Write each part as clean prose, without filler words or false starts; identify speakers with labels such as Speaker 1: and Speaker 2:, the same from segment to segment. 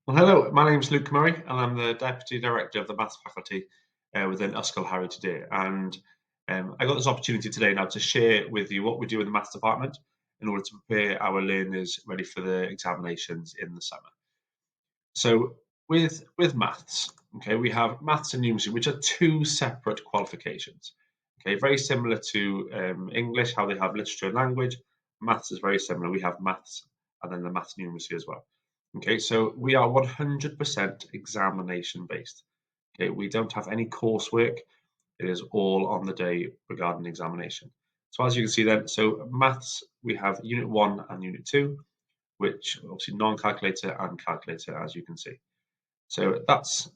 Speaker 1: Well, hello, my name's Luke Murray, and I'm the Deputy Director of the Maths faculty within Ysgol Harry today. And I got this opportunity today now to share with you what we do in the Maths department in order to prepare our learners ready for the examinations in the summer. So with maths, okay, we have maths and numeracy, which are two separate qualifications. Okay, very similar to English, how they have literature and language. Maths is very similar. We have maths and then the maths numeracy as well. Okay, so we are 100% examination based. Okay, we don't have any coursework. It is all on the day regarding the examination. So as you can see then, so maths, we have unit 1 and unit 2, which obviously non-calculator and calculator, as you can see. So that's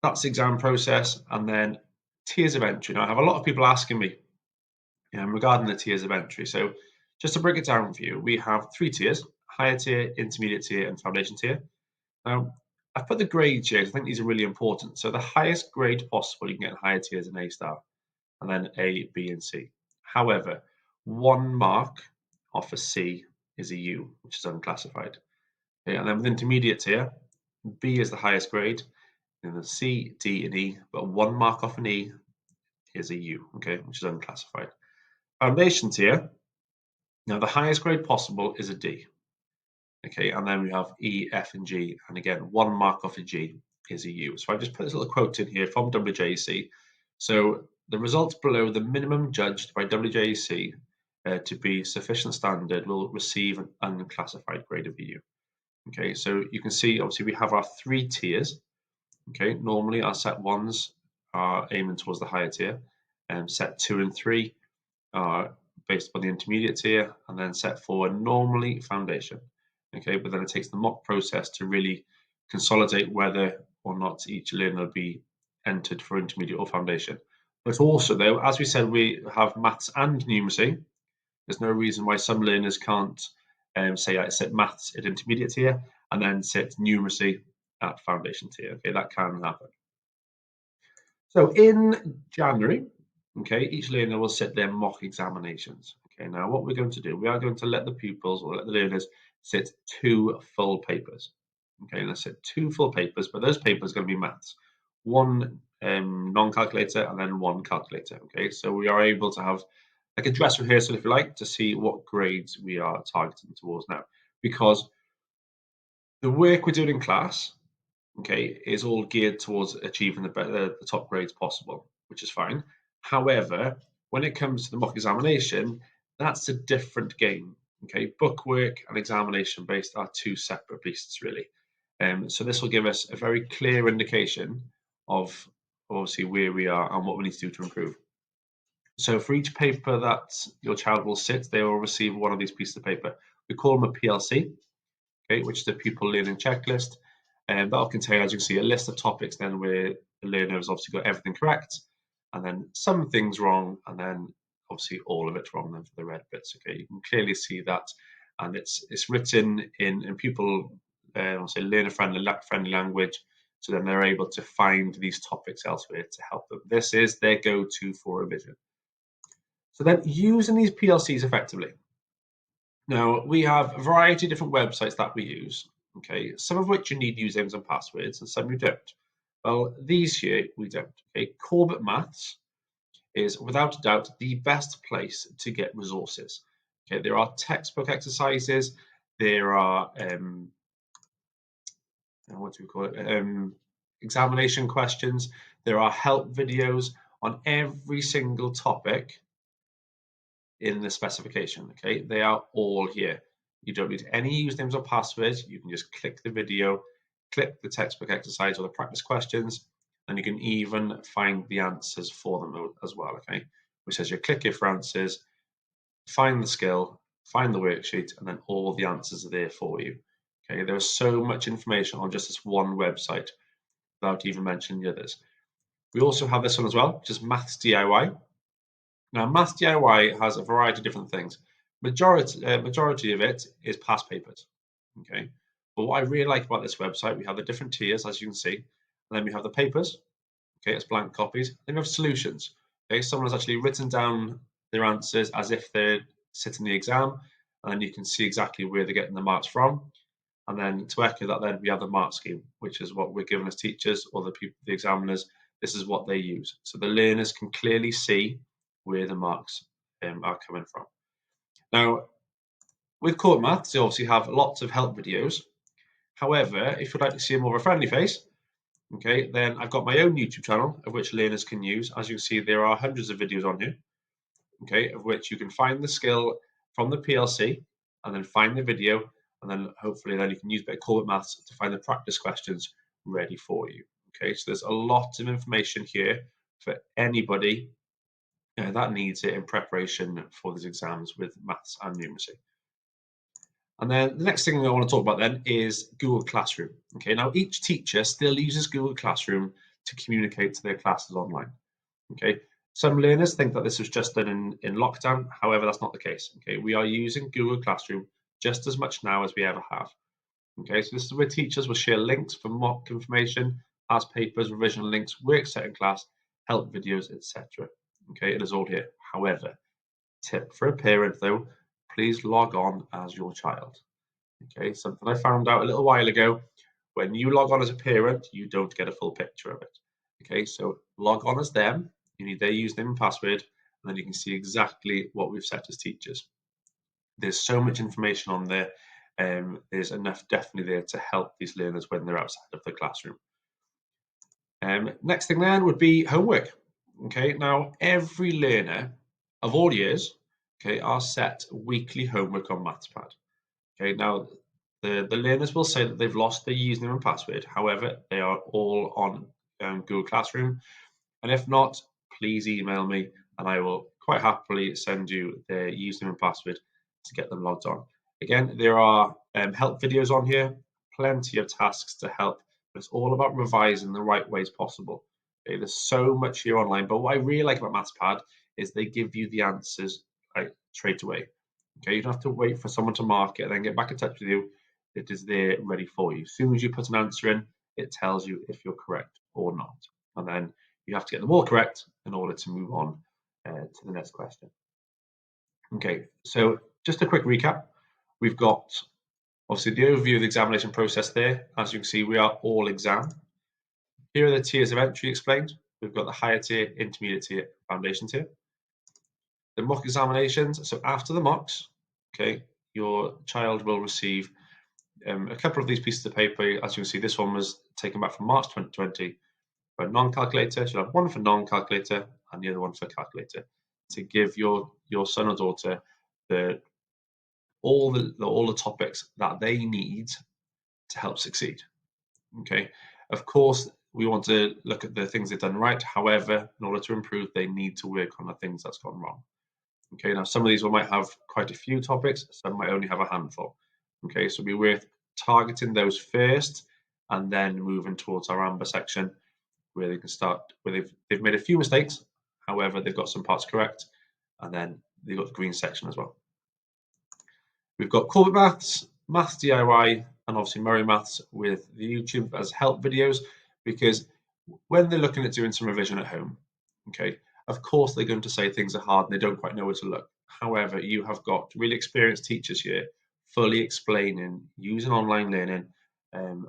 Speaker 1: the exam process, and then tiers of entry. Now I have a lot of people asking me regarding the tiers of entry. So just to break it down for you, we have three tiers: higher tier, intermediate tier, and foundation tier. Now I've put the grades here. I think these are really important. So the highest grade possible you can get in higher tiers an A star, and then A, B, and C. However, 1 mark off a C is a U, which is unclassified. Okay, and then with intermediate tier, B is the highest grade, and then C, D, and E, but 1 mark off an E is a U, okay, which is unclassified. Foundation tier, now the highest grade possible is a D, okay, and then we have E, F, and G, and again, 1 mark off a G is a U. So I just put this little quote in here from WJEC. So the results below the minimum judged by WJEC to be sufficient standard will receive an unclassified grade of a U. Okay, so you can see obviously we have our three tiers. Okay, normally our set ones are aiming towards the higher tier, and set 2 and 3 are based on the intermediate tier, and then set 4 are normally foundation. Okay, but then it takes the mock process to really consolidate whether or not each learner will be entered for intermediate or foundation. But also, though, as we said, we have maths and numeracy. There's no reason why some learners can't say I sit maths at intermediate tier and then sit numeracy at foundation tier. Okay, that can happen. So in January, okay, each learner will sit their mock examinations. Okay, now what we're going to do, we are going to let the pupils or let the learners sit 2 full papers. Okay, let's sit 2 full papers, but those papers are going to be maths. 1 non-calculator and then 1 calculator. Okay, so we are able to have like a dress rehearsal, if you like, to see what grades we are targeting towards now. Because the work we're doing in class, okay, is all geared towards achieving the top grades possible, which is fine. However, when it comes to the mock examination, that's a different game. Okay, book work and examination based are two separate beasts, really. So this will give us a very clear indication of obviously where we are and what we need to do to improve. So for each paper that your child will sit, they will receive one of these pieces of paper. We call them a PLC, okay, which is the pupil learning checklist. And that'll contain, as you can see, a list of topics then where the learner has obviously got everything correct, and then some things wrong, and then obviously all of it wrong then for the red bits. Okay, you can clearly see that, and it's written in pupil, say learner friendly language, so then they're able to find these topics elsewhere to help them. This is their go-to for revision. So then using these PLCs effectively. Now, we have a variety of different websites that we use, okay, some of which you need usernames and passwords, and some you don't. Well, these here we don't. Okay, Corbett Maths is without a doubt the best place to get resources. Okay, there are textbook exercises, there are what do we call it? Examination questions, there are help videos on every single topic in the specification. Okay, they are all here. You don't need any usernames or passwords. You can just click the video, click the textbook exercise or the practice questions, and you can even find the answers for them as well. Okay, which says you click here for answers, find the skill, find the worksheet, and then all the answers are there for you. Okay, there is so much information on just this one website without even mentioning the others. We also have this one as well, which is Maths DIY. Now, Maths DIY has a variety of different things. Majority of it is past papers. Okay, but what I really like about this website, we have the different tiers, as you can see, and then we have the papers. Okay, it's blank copies. Then we have solutions. Okay, someone has actually written down their answers as if they're sitting the exam, and then you can see exactly where they're getting the marks from. And then to echo that, then we have the mark scheme, which is what we're given as teachers or the examiners. This is what they use. So the learners can clearly see where the marks are coming from. Now, with Core Maths, you obviously have lots of help videos. However, if you'd like to see a more of a friendly face, okay, then I've got my own YouTube channel of which learners can use. As you can see, there are hundreds of videos on here, okay, of which you can find the skill from the PLC and then find the video, and then hopefully then you can use a bit of Core Maths to find the practice questions ready for you. Okay, so there's a lot of information here for anybody that needs it in preparation for these exams with maths and numeracy. And then the next thing I want to talk about then is Google Classroom. Okay, now each teacher still uses Google Classroom to communicate to their classes online. Okay, some learners think that this was just done in lockdown. However, that's not the case. Okay, we are using Google Classroom just as much now as we ever have. Okay, so this is where teachers will share links for mock information, past papers, revision links, work set in class, help videos, etc. Okay, it is all here. However, tip for a parent though, please log on as your child. Okay, something I found out a little while ago, when you log on as a parent, you don't get a full picture of it. Okay, so log on as them, you need their username and password, and then you can see exactly what we've set as teachers. There's so much information on there. There's enough definitely there to help these learners when they're outside of the classroom. Next thing then would be homework. Okay, now every learner of all years, okay, are set weekly homework on MathsPad. Okay, now the learners will say that they've lost their username and password. However, they are all on Google Classroom. And if not, please email me and I will quite happily send you their username and password to get them logged on. Again, there are help videos on here, plenty of tasks to help. But it's all about revising the right ways possible. Okay, there's so much here online, but what I really like about MathsPad is they give you the answers straight away. Okay, you don't have to wait for someone to mark it and then get back in touch with you. It is there ready for you. As soon as you put an answer in, it tells you if you're correct or not. And then you have to get them all correct in order to move on to the next question. Okay, so just a quick recap. We've got obviously the overview of the examination process there. As you can see, we are all exam. Here are the tiers of entry explained. We've got the higher tier, intermediate tier, foundation tier. The mock examinations, so after the mocks, okay, your child will receive a couple of these pieces of paper. As you can see, this one was taken back from March 2020 for non-calculator. So you'll have one for non-calculator and the other one for calculator to give your son or daughter all the topics that they need to help succeed. Okay, of course, we want to look at the things they've done right. However, in order to improve, they need to work on the things that's gone wrong. Okay, now some of these might have quite a few topics, some might only have a handful. Okay, so it'll be worth targeting those first and then moving towards our amber section where they can start, where they've made a few mistakes, however, they've got some parts correct, and then they've got the green section as well. We've got corporate maths, maths DIY, and obviously Murray Maths with the YouTube as help videos, because when they're looking at doing some revision at home, okay, of course they're going to say things are hard and they don't quite know where to look. However, you have got really experienced teachers here fully explaining, using online learning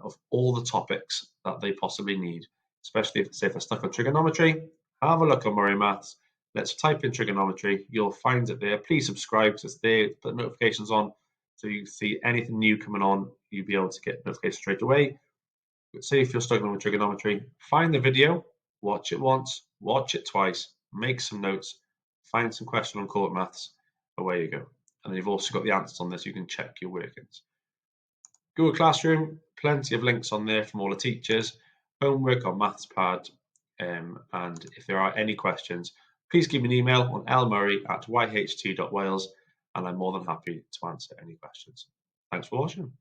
Speaker 1: of all the topics that they possibly need, especially if they're stuck on trigonometry. Have a look on Murray Maths. Let's type in trigonometry. You'll find it there. Please subscribe because it's there. Put notifications on so you see anything new coming on. You'll be able to get notifications straight away. Say if you're struggling with trigonometry, find the video, watch it once, watch it twice, make some notes, find some question on corporate maths, away you go. And then you've also got the answers on this, you can check your workings. Google Classroom, plenty of links on there from all the teachers, homework on MathsPad, and if there are any questions, please give me an email on lmurray@yht.wales and I'm more than happy to answer any questions. Thanks for watching.